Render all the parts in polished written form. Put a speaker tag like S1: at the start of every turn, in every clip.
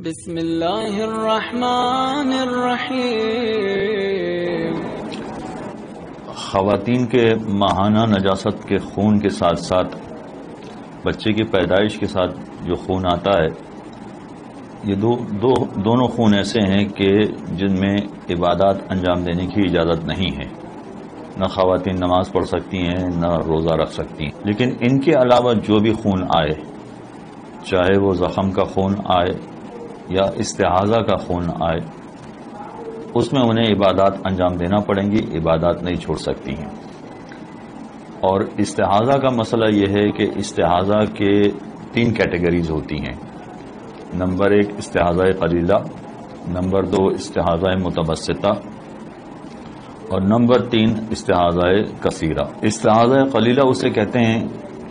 S1: بسم اللہ الرحمن الرحیم۔
S2: خواتین کے ماہانہ نجاست کے خون کے ساتھ ساتھ بچے کی پیدائش کے ساتھ جو خون آتا ہے، یہ دونوں خون ایسے ہیں کہ جن میں عبادات انجام دینے کی اجازت نہیں ہے۔ نہ خواتین نماز پڑھ سکتی ہیں، نہ روزہ رکھ سکتی ہیں، لیکن ان کے علاوہ جو بھی خون آئے، چاہے وہ زخم کا خون آئے یا استحاضہ کا خون آئے، اس میں انہیں عبادات انجام دینا پڑیں گی، عبادات نہیں چھوڑ سکتی ہیں۔ اور استحاضہ کا مسئلہ یہ ہے کہ استحاضہ کے 3 کیٹیگریز ہوتی ہیں۔ نمبر 1 استحاضہ قلیلہ، نمبر 2 استحاضہ متوسطہ، اور نمبر 3 استحاضہ کثیرہ۔ استحاضہ قلیلہ اسے کہتے ہیں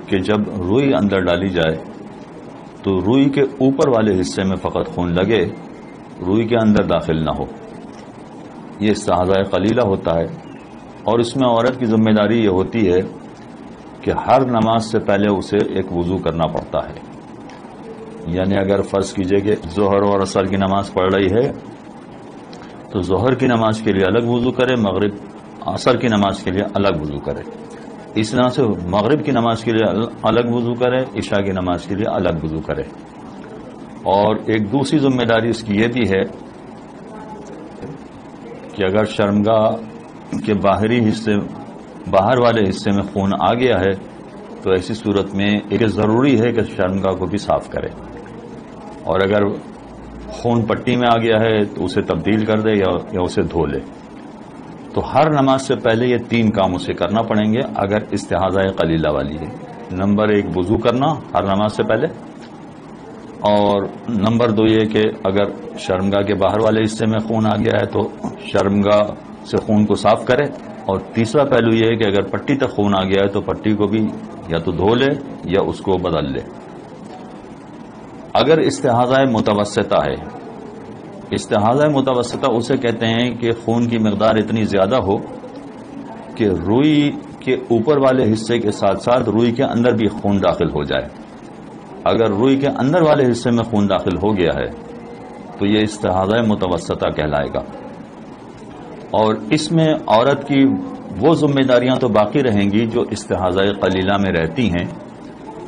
S2: کہ جب روئی اندر ڈالی جائے تو روئی کے اوپر والے حصے میں فقط خون لگے، روئی کے اندر داخل نہ ہو، یہ استحاضہ قلیلہ ہوتا ہے۔ اور اس میں عورت کی ذمہ داری یہ ہوتی ہے کہ ہر نماز سے پہلے اسے ایک وضو کرنا پڑتا ہے۔ یعنی اگر فرض کیجئے کہ ظہر اور عصر کی نماز پڑھ رہی ہے تو ظہر کی نماز کے لیے الگ وضو کرے، مغرب عصر کی نماز کے لیے الگ وضو کرے، اس طرح سے مغرب کی نماز کے لیے الگ وضو کرے، عشاء کی نماز کے لیے الگ وضو کرے۔ اور ایک دوسری ذمہ داری اس کی یہ بھی ہے کہ اگر شرمگاہ کے باہر والے حصے میں خون آ گیا ہے تو ایسی صورت میں ایک ضروری ہے کہ شرمگاہ کو بھی صاف کرے، اور اگر خون پٹی میں آ گیا ہے تو اسے تبدیل کر دے یا اسے دھو لے۔ تو ہر نماز سے پہلے یہ 3 کام اسے کرنا پڑیں گے اگر استحاضہ قلیلہ والی ہے۔ نمبر 1 وضو کرنا ہر نماز سے پہلے، اور نمبر 2 یہ کہ اگر شرمگاہ کے باہر والے حصے میں خون آ گیا ہے تو شرمگاہ سے خون کو صاف کرے، اور تیسرا پہلو یہ ہے کہ اگر پٹی تک خون آ گیا ہے تو پٹی کو بھی یا تو دھو لے یا اس کو بدل لے۔ اگر استحاضہ متوسطہ ہے، استحاضہ متوسطہ اسے کہتے ہیں کہ خون کی مقدار اتنی زیادہ ہو کہ روئی کے اوپر والے حصے کے ساتھ ساتھ روئی کے اندر بھی خون داخل ہو جائے۔ اگر روئی کے اندر والے حصے میں خون داخل ہو گیا ہے تو یہ استحاضہ متوسطہ کہلائے گا۔ اور اس میں عورت کی وہ ذمہ داریاں تو باقی رہیں گی جو استحاضہ قلیلہ میں رہتی ہیں،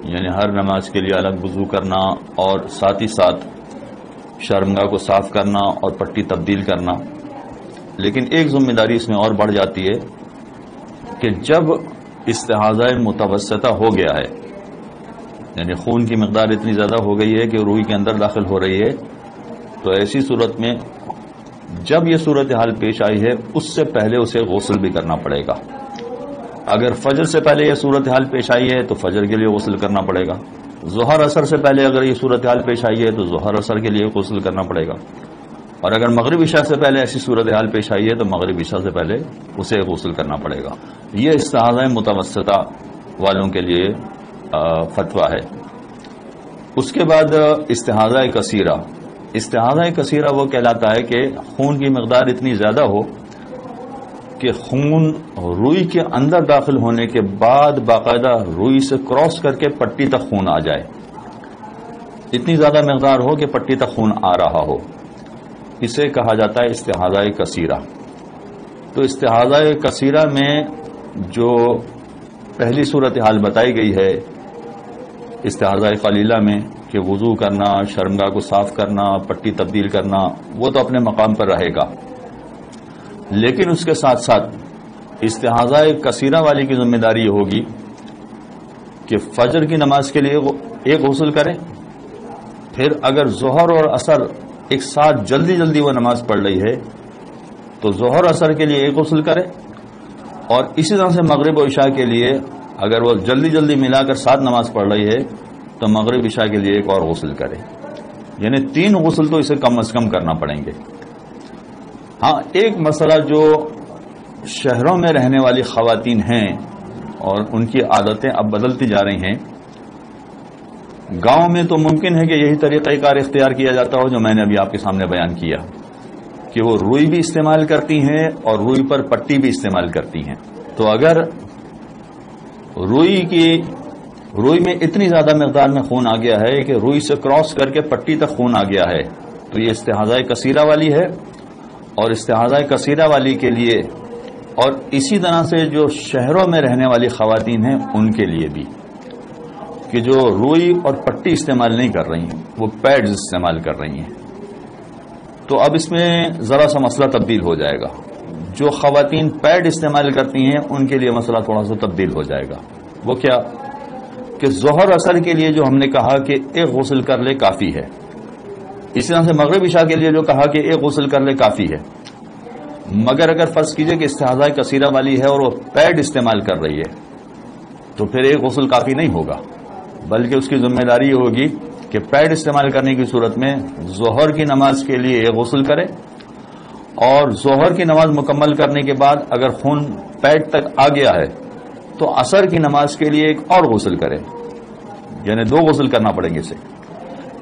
S2: یعنی ہر نماز کے لیے الگ وضو کرنا اور ساتھ ہی ساتھ شرمگاہ کو صاف کرنا اور پٹی تبدیل کرنا۔ لیکن ایک ذمہ داری اس میں اور بڑھ جاتی ہے کہ جب استحاضہ متوسطہ ہو گیا ہے، یعنی خون کی مقدار اتنی زیادہ ہو گئی ہے کہ روئی کے اندر داخل ہو رہی ہے، تو ایسی صورت میں جب یہ صورتحال پیش آئی ہے اس سے پہلے اسے غسل بھی کرنا پڑے گا۔ اگر فجر سے پہلے یہ صورتحال پیش آئی ہے تو فجر کے لیے غسل کرنا پڑے گا، ظہر عصر سے پہلے اگر یہ صورتحال پیش آئی ہے تو ظہر عصر کے لیے غسل کرنا پڑے گا، اور اگر مغرب عشاء سے پہلے ایسی صورتحال پیش آئی ہے تو مغرب عشاء سے پہلے اسے غسل کرنا پڑے گا۔ یہ استحاضہ متوسطہ والوں کے لیے فتویٰ ہے۔ اس کے بعد استحاضہ کثیرہ۔ استحاضہ کثیرہ وہ کہلاتا ہے کہ خون کی مقدار اتنی زیادہ ہو کہ خون روئی کے اندر داخل ہونے کے بعد باقاعدہ روئی سے کراس کر کے پٹی تک خون آ جائے، اتنی زیادہ مقدار ہو کہ پٹی تک خون آ رہا ہو، اسے کہا جاتا ہے استحاضہ کثیرہ۔ تو استحاضہ کثیرہ میں جو پہلی صورتحال بتائی گئی ہے استحاضہ قلیلہ میں کہ وضو کرنا، شرمگاہ کو صاف کرنا، پٹی تبدیل کرنا، وہ تو اپنے مقام پر رہے گا، لیکن اس کے ساتھ ساتھ استحاضہ کثیرہ والی کی ذمہ داری یہ ہوگی کہ فجر کی نماز کے لیے ایک غسل کرے، پھر اگر ظہر اور عصر ایک ساتھ جلدی وہ نماز پڑھ رہی ہے تو ظہر عصر کے لیے ایک غسل کرے، اور اسی طرح سے مغرب و عشاء کے لیے اگر وہ جلدی ملا کر 7 نماز پڑھ رہی ہے تو مغرب عشاء کے لیے ایک اور غسل کرے، یعنی 3 غسل تو اسے کم از کم کرنا پڑیں گے۔ ہاں، ایک مسئلہ جو شہروں میں رہنے والی خواتین ہیں اور ان کی عادتیں اب بدلتی جا رہی ہیں، گاؤں میں تو ممکن ہے کہ یہی طریقہ کار اختیار کیا جاتا ہو جو میں نے ابھی آپ کے سامنے بیان کیا، کہ وہ روئی بھی استعمال کرتی ہیں اور روئی پر پٹی بھی استعمال کرتی ہیں۔ تو اگر روئی میں اتنی زیادہ مقدار میں خون آ گیا ہے کہ روئی سے کراس کر کے پٹی تک خون آ گیا ہے تو یہ استحاضہ کثیرہ والی ہے، اور استحاضہ کثیرہ والی کے لیے اور اسی طرح سے جو شہروں میں رہنے والی خواتین ہیں ان کے لیے بھی، کہ جو روئی اور پٹی استعمال نہیں کر رہی ہیں، وہ پیڈز استعمال کر رہی ہیں، تو اب اس میں ذرا سا مسئلہ تبدیل ہو جائے گا۔ جو خواتین پیڈ استعمال کرتی ہیں ان کے لیے مسئلہ تھوڑا سا تبدیل ہو جائے گا۔ وہ کیا کہ ظہر اثر کے لیے جو ہم نے کہا کہ ایک غسل کر لے کافی ہے، اسی طرح سے مغرب عشاء کے لیے جو کہا کہ ایک غسل کر لے کافی ہے، مگر اگر فرض کیجئے کہ استحاضہ کثیرہ والی ہے اور وہ پیڈ استعمال کر رہی ہے تو پھر ایک غسل کافی نہیں ہوگا، بلکہ اس کی ذمہ داری یہ ہوگی کہ پیڈ استعمال کرنے کی صورت میں ظہر کی نماز کے لیے ایک غسل کرے، اور ظہر کی نماز مکمل کرنے کے بعد اگر خون پیڈ تک آ گیا ہے تو عصر کی نماز کے لیے ایک اور غسل کرے، یعنی 2 غسل کرنا پڑیں گے اسے۔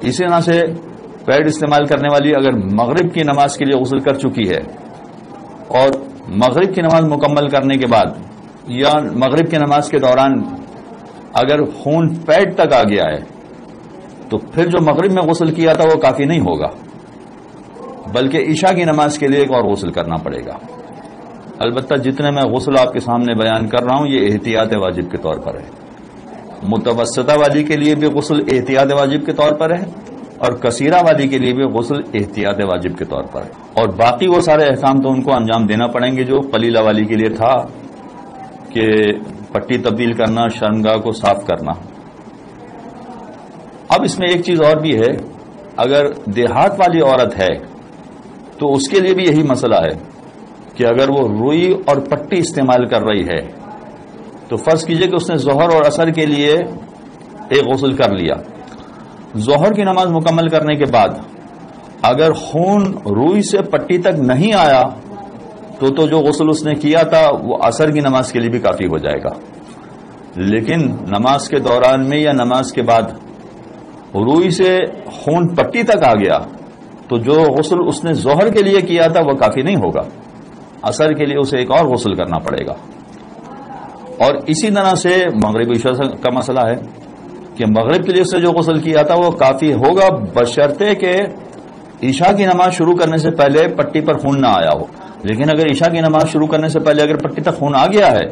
S2: اسی طرح سے پیڈ استعمال کرنے والی اگر مغرب کی نماز کے لیے غسل کر چکی ہے اور مغرب کی نماز مکمل کرنے کے بعد یا مغرب کی نماز کے دوران اگر خون پیڈ تک آ گیا ہے تو پھر جو مغرب میں غسل کیا تھا وہ کافی نہیں ہوگا، بلکہ عشاء کی نماز کے لیے ایک اور غسل کرنا پڑے گا۔ البتہ جتنے میں غسل آپ کے سامنے بیان کر رہا ہوں یہ احتیاط واجب کے طور پر ہے۔ متوسطہ والی کے لیے بھی غسل احتیاط واجب کے طور پر ہے، اور کثیرہ والی کے لیے بھی غسل احتیاط واجب کے طور پر ہے، اور باقی وہ سارے احکام تو ان کو انجام دینا پڑیں گے جو قلیلہ والی کے لیے تھا، کہ پٹی تبدیل کرنا، شرمگاہ کو صاف کرنا۔ اب اس میں ایک چیز اور بھی ہے، اگر دیہات والی عورت ہے تو اس کے لیے بھی یہی مسئلہ ہے کہ اگر وہ روئی اور پٹی استعمال کر رہی ہے تو فرض کیجئے کہ اس نے ظہر اور عصر کے لیے ایک غسل کر لیا، ظہر کی نماز مکمل کرنے کے بعد اگر خون روئی سے پٹی تک نہیں آیا تو جو غسل اس نے کیا تھا وہ عصر کی نماز کے لیے بھی کافی ہو جائے گا، لیکن نماز کے دوران میں یا نماز کے بعد روئی سے خون پٹی تک آ گیا تو جو غسل اس نے ظہر کے لیے کیا تھا وہ کافی نہیں ہوگا، عصر کے لیے اسے ایک اور غسل کرنا پڑے گا۔ اور اسی طرح سے مغرب عشاء کا مسئلہ ہے کہ مغرب کے لیے اس نے جو غسل کیا تھا وہ کافی ہوگا، بشرطے کہ عشاء کی نماز شروع کرنے سے پہلے پٹی پر خون نہ آیا ہو۔ لیکن اگر عشاء کی نماز شروع کرنے سے پہلے اگر پٹی تک خون آ گیا ہے،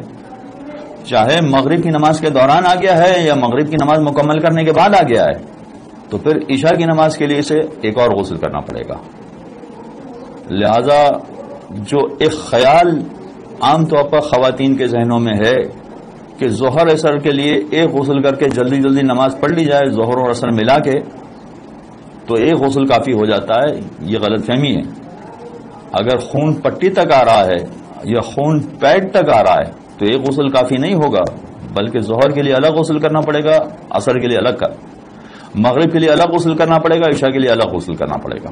S2: چاہے مغرب کی نماز کے دوران آ گیا ہے یا مغرب کی نماز مکمل کرنے کے بعد آ گیا ہے، تو پھر عشاء کی نماز کے لیے اسے ایک اور غسل کرنا پڑے گا۔ لہذا جو ایک خیال عام طور پر خواتین کے ذہنوں میں ہے کہ ظہر عصر کے لیے ایک غسل کر کے جلدی جلدی نماز پڑھ لی جائے ظہر اور عصر ملا کے تو ایک غسل کافی ہو جاتا ہے، یہ غلط فہمی ہے۔ اگر خون پٹی تک آ رہا ہے یا خون پیڈ تک آ رہا ہے تو ایک غسل کافی نہیں ہوگا، بلکہ ظہر کے لیے الگ غسل کرنا پڑے گا، عصر کے لیے الگ کا، مغرب کے لیے الگ غسل کرنا پڑے گا، عشاء کے لیے الگ غسل کرنا پڑے گا۔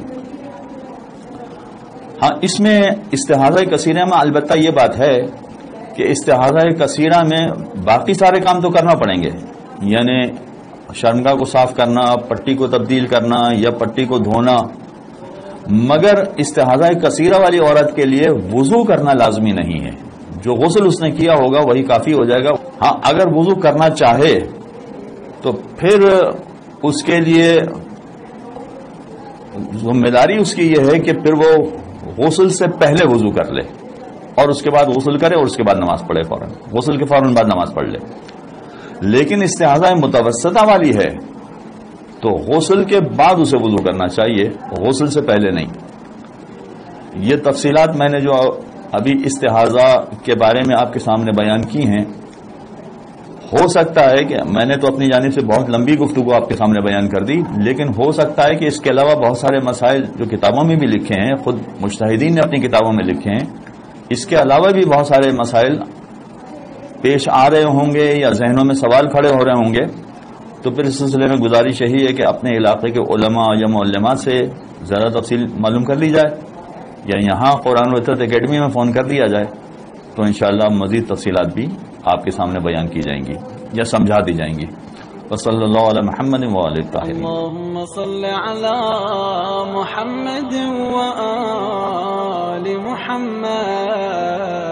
S2: ہاں، اس میں استحاضہ کثیرہ میں البتہ یہ بات ہے کہ استحاضہ کثیرہ میں باقی سارے کام تو کرنا پڑیں گے، یعنی شرمگاہ کو صاف کرنا، پٹی کو تبدیل کرنا یا پٹی کو دھونا، مگر استحاضہ کثیرہ والی عورت کے لیے وضو کرنا لازمی نہیں ہے۔ جو غسل اس نے کیا ہوگا وہی کافی ہو جائے گا۔ ہاں، اگر وضو کرنا چاہے تو پھر اس کے لیے ذمہ داری اس کی یہ ہے کہ پھر وہ غسل سے پہلے وضو کر لے اور اس کے بعد غسل کرے اور اس کے بعد نماز پڑھے، فوراً غسل کے فوراً بعد نماز پڑھ لے۔ لیکن استحاضہ متوسطہ والی ہے تو غسل کے بعد اسے وضو کرنا چاہیے، غسل سے پہلے نہیں۔ یہ تفصیلات میں نے جو ابھی استحاضہ کے بارے میں آپ کے سامنے بیان کی ہیں، ہو سکتا ہے کہ میں نے تو اپنی جانب سے بہت لمبی گفتگو آپ کے سامنے بیان کر دی، لیکن ہو سکتا ہے کہ اس کے علاوہ بہت سارے مسائل جو کتابوں میں بھی لکھے ہیں، خود مجتہدین نے اپنی کتابوں میں لکھے ہیں، اس کے علاوہ بھی بہت سارے مسائل پیش آ رہے ہوں گے یا ذہنوں میں سوال کھڑے ہو رہے ہوں گے، تو پھر اس سلسلے میں گزارش یہی ہے کہ اپنے علاقے کے علماء یا معلمات سے زیادہ تفصیل معلوم کر لی جائے، یا یہاں قرآن و فطرت اکیڈمی میں فون کر دیا جائے تو انشاءاللہ مزید تفصیلات بھی آپ کے سامنے بیان کی جائیں گی یا سمجھا دی جائیں گی۔ وصلی اللہ علی محمد وآلہ الطاہرین۔
S1: اللهم صل على محمد وآل محمد۔